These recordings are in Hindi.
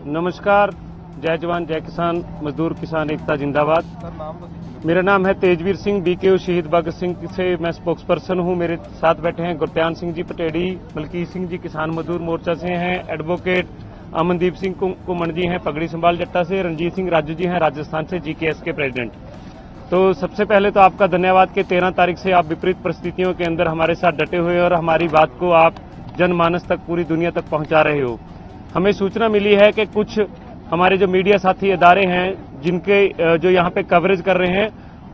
नमस्कार, जय जवान जय किसान, मजदूर किसान एकता जिंदाबाद। मेरा नाम है तेजवीर सिंह, बीकेयू शहीद भगत सिंह से मैं स्पोक्स पर्सन हूं। मेरे साथ बैठे हैं गुरत्यान सिंह जी पटेड़ी, मलकीत सिंह जी किसान मजदूर मोर्चा से हैं, एडवोकेट अमनदीप सिंह कुमण जी हैं पगड़ी संभाल जट्टा से, रणजीत सिंह राजू जी हैं राजस्थान से जीकेएस के प्रेसिडेंट। तो सबसे पहले तो आपका धन्यवाद कि 13 तारीख से आप विपरीत परिस्थितियों के अंदर हमारे साथ डटे हुए और हमारी बात को आप जनमानस तक, पूरी दुनिया तक पहुंचा रहे हो। हमें सूचना मिली है कि कुछ हमारे जो मीडिया साथी इदारे हैं जिनके जो यहाँ पे कवरेज कर रहे हैं,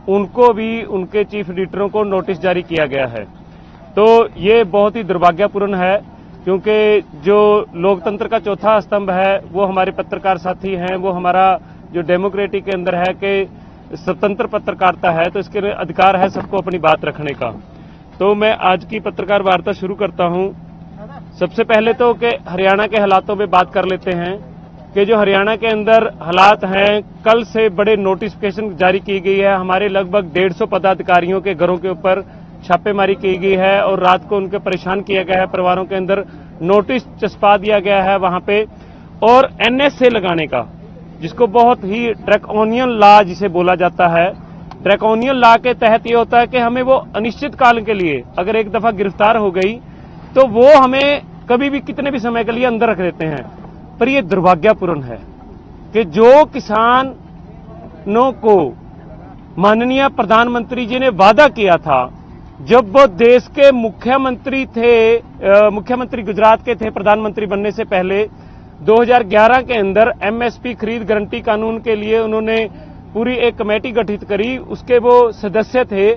उनको भी उनके चीफ एडिटरों को नोटिस जारी किया गया है। तो ये बहुत ही दुर्भाग्यपूर्ण है, क्योंकि जो लोकतंत्र का चौथा स्तंभ है वो हमारे पत्रकार साथी हैं, वो हमारा जो डेमोक्रेटिक के अंदर है कि स्वतंत्र पत्रकारिता है, तो इसके अधिकार है सबको अपनी बात रखने का। तो मैं आज की पत्रकार वार्ता शुरू करता हूं। सबसे पहले तो कि हरियाणा के हालातों में बात कर लेते हैं कि जो हरियाणा के अंदर हालात हैं, कल से बड़े नोटिफिकेशन जारी की गई है। हमारे लगभग 150 पदाधिकारियों के घरों के ऊपर छापेमारी की गई है और रात को उनके परेशान किया गया है। परिवारों के अंदर नोटिस चस्पा दिया गया है वहां पे, और एनएसए लगाने का, जिसको बहुत ही ड्रैकोनियन लॉ जिसे बोला जाता है। ड्रैकोनियन लॉ के तहत ये होता है कि हमें वो अनिश्चित काल के लिए, अगर एक दफा गिरफ्तार हो गई तो वो हमें कभी भी कितने भी समय के लिए अंदर रख देते हैं। पर ये दुर्भाग्यपूर्ण है कि जो किसानों को माननीय प्रधानमंत्री जी ने वादा किया था, जब वो देश के मुख्यमंत्री थे, मुख्यमंत्री गुजरात के थे प्रधानमंत्री बनने से पहले, 2011 के अंदर एमएसपी खरीद गारंटी कानून के लिए उन्होंने पूरी एक कमेटी गठित करी, उसके वो सदस्य थे।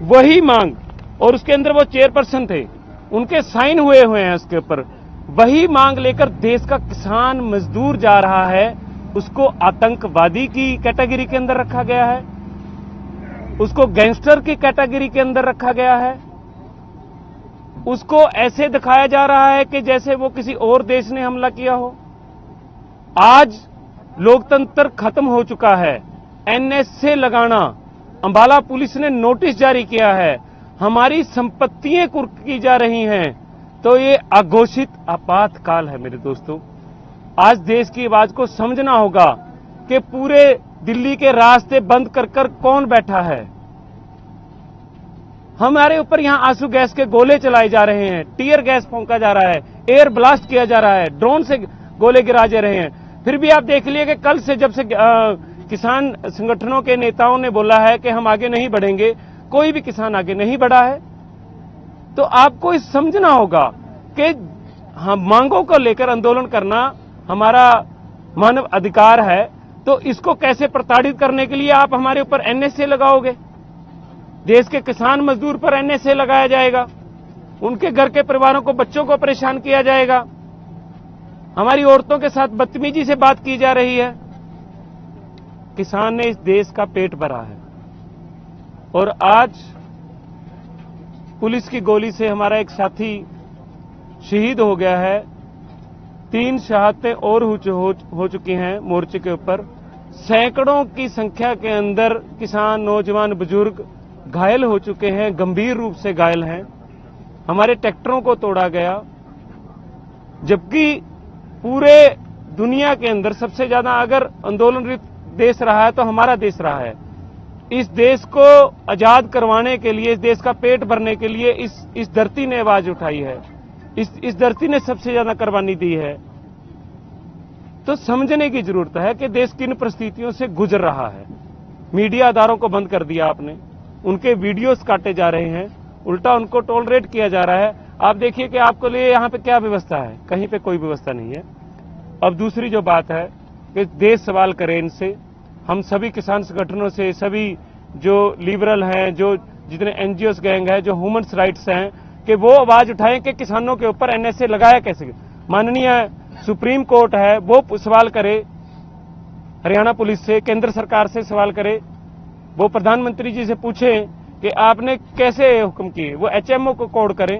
वही मांग, और उसके अंदर वो चेयरपर्सन थे, उनके साइन हुए हैं उसके ऊपर। वही मांग लेकर देश का किसान मजदूर जा रहा है, उसको आतंकवादी की कैटेगरी के अंदर रखा गया है, उसको गैंगस्टर की कैटेगरी के अंदर रखा गया है, उसको ऐसे दिखाया जा रहा है कि जैसे वो किसी और देश ने हमला किया हो। आज लोकतंत्र खत्म हो चुका है। एनएसए लगाना, अंबाला पुलिस ने नोटिस जारी किया है, हमारी संपत्तियां कुर्क की जा रही हैं, तो ये अघोषित आपातकाल है। मेरे दोस्तों, आज देश की आवाज को समझना होगा कि पूरे दिल्ली के रास्ते बंद कर कर कौन बैठा है। हमारे ऊपर यहां आंसू गैस के गोले चलाए जा रहे हैं, टीयर गैस फेंका जा रहा है, एयर ब्लास्ट किया जा रहा है, ड्रोन से गोले गिराए जा रहे हैं। फिर भी आप देख लिए कि कल से जब से किसान संगठनों के नेताओं ने बोला है कि हम आगे नहीं बढ़ेंगे, कोई भी किसान आगे नहीं बढ़ा है। तो आपको इस समझना होगा कि हम मांगों को लेकर आंदोलन करना हमारा मानव अधिकार है, तो इसको कैसे प्रताड़ित करने के लिए आप हमारे ऊपर एनएसए लगाओगे? देश के किसान मजदूर पर एनएसए लगाया जाएगा, उनके घर के परिवारों को, बच्चों को परेशान किया जाएगा, हमारी औरतों के साथ बदतमीजी से बात की जा रही है। किसान ने इस देश का पेट भरा है, और आज पुलिस की गोली से हमारा एक साथी शहीद हो गया है। 3 शहादतें और हो चुकी हैं मोर्चे के ऊपर। सैकड़ों की संख्या के अंदर किसान, नौजवान, बुजुर्ग घायल हो चुके हैं, गंभीर रूप से घायल हैं। हमारे ट्रैक्टरों को तोड़ा गया, जबकि पूरे दुनिया के अंदर सबसे ज्यादा अगर आंदोलन देश रहा है तो हमारा देश रहा है। इस देश को आजाद करवाने के लिए, इस देश का पेट भरने के लिए इस धरती ने आवाज उठाई है, इस धरती ने सबसे ज्यादा कुर्बानी दी है। तो समझने की जरूरत है कि देश किन परिस्थितियों से गुजर रहा है। मीडिया अदारों को बंद कर दिया आपने, उनके वीडियोस काटे जा रहे हैं, उल्टा उनको टॉलरेट किया जा रहा है। आप देखिए कि आपके लिए यहां पे क्या व्यवस्था है, कहीं पे कोई व्यवस्था नहीं है। अब दूसरी जो बात है कि देश सवाल करे इनसे, हम सभी किसान संगठनों से, सभी जो लिबरल हैं, जो जितने एनजीओस गैंग है, जो ह्यूमन राइट्स हैं, कि वो आवाज उठाएं कि किसानों के ऊपर एनएसए लगाया कैसे। माननीय सुप्रीम कोर्ट है, वो सवाल करे हरियाणा पुलिस से, केंद्र सरकार से सवाल करे, वो प्रधानमंत्री जी से पूछें कि आपने कैसे हुक्म किए, वो एचएमओ को कोड करें।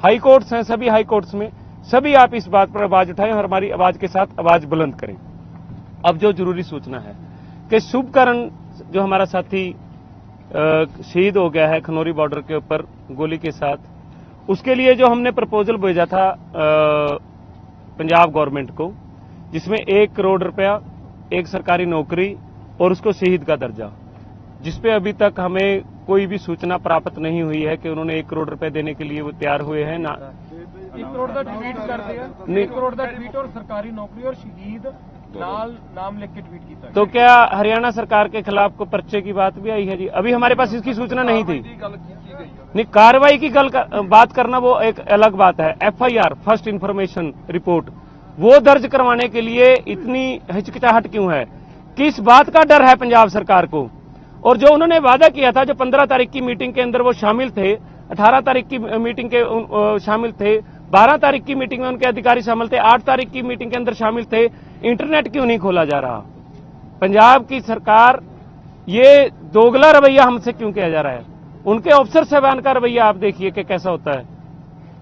हाई कोर्ट्स हैं, सभी हाई कोर्ट्स में, सभी आप इस बात पर आवाज उठाएं और हमारी आवाज के साथ आवाज बुलंद करें। अब जो जरूरी सूचना है कि शुभकरण जो हमारा साथी शहीद हो गया है खनौरी बॉर्डर के ऊपर गोली के साथ, उसके लिए जो हमने प्रपोजल भेजा था पंजाब गवर्नमेंट को जिसमें 1 करोड़ रुपया, एक सरकारी नौकरी और उसको शहीद का दर्जा, जिसपे अभी तक हमें कोई भी सूचना प्राप्त नहीं हुई है कि उन्होंने 1 करोड़ रुपए देने के लिए वो तैयार हुए हैं ना। 1 करोड़ का ट्वीट करते हैं, 1 करोड़ का ट्वीट और सरकारी नौकरी और शहीद नाम लिख के ट्वीट किया। तो क्या हरियाणा सरकार के खिलाफ को पर्चे की बात भी आई है जी? अभी हमारे पास इसकी सूचना नहीं थी। नहीं, कार्रवाई की बात करना वो एक अलग बात है। FIR, फर्स्ट इन्फॉर्मेशन रिपोर्ट, वो दर्ज करवाने के लिए इतनी हिचकिचाहट क्यों है? किस बात का डर है पंजाब सरकार को? और जो उन्होंने वादा किया था, जो 15 तारीख की मीटिंग के अंदर वो शामिल थे, 18 तारीख की मीटिंग के शामिल थे, 12 तारीख की मीटिंग में उनके अधिकारी शामिल थे, 8 तारीख की मीटिंग के अंदर शामिल थे, इंटरनेट क्यों नहीं खोला जा रहा? पंजाब की सरकार ये दोगला रवैया हमसे क्यों किया जा रहा है? उनके अफसर साहबान का रवैया आप देखिए कि कैसा होता है।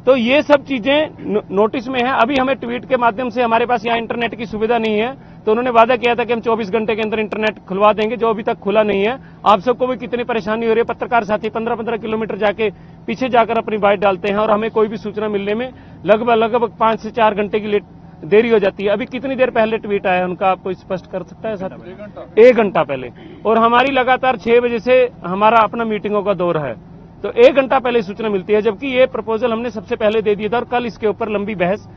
तो ये सब चीजें नोटिस में है। अभी हमें ट्वीट के माध्यम से, हमारे पास यहाँ इंटरनेट की सुविधा नहीं है, तो उन्होंने वादा किया था कि हम 24 घंटे के अंदर इंटरनेट खुलवा देंगे, जो अभी तक खुला नहीं है। आप सबको भी कितनी परेशानी हो रही है। पत्रकार साथी 15-15 किलोमीटर जाके पीछे जाकर अपनी बाइट डालते हैं और हमें कोई भी सूचना मिलने में लगभग 5 से 4 घंटे की देरी हो जाती है। अभी कितनी देर पहले ट्वीट आया उनका, आपको स्पष्ट कर सकता है सर? 1 घंटा पहले। और हमारी लगातार 6 बजे से हमारा अपना मीटिंगों का दौर है, तो 1 घंटा पहले सूचना मिलती है, जबकि ये प्रपोजल हमने सबसे पहले दे दिया था और कल इसके ऊपर लंबी बहस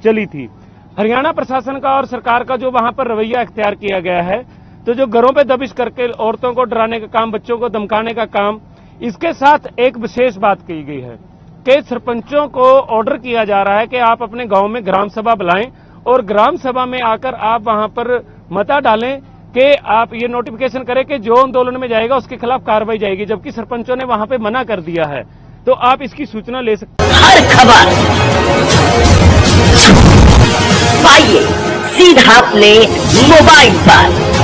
चली थी। हरियाणा प्रशासन का और सरकार का जो वहां पर रवैया इख्तियार किया गया है, तो जो घरों पे दबिश करके औरतों को डराने का काम, बच्चों को धमकाने का काम, इसके साथ एक विशेष बात कही गई है कि सरपंचों को ऑर्डर किया जा रहा है कि आप अपने गांव में ग्राम सभा बुलाएं और ग्राम सभा में आकर आप वहां पर मता डालें कि आप ये नोटिफिकेशन करें कि जो आंदोलन में जाएगा उसके खिलाफ कार्रवाई जाएगी, जबकि सरपंचों ने वहां पे मना कर दिया है। तो आप इसकी सूचना ले सकते हैं। हर खबर पाइए सीधा अपने मोबाइल पर।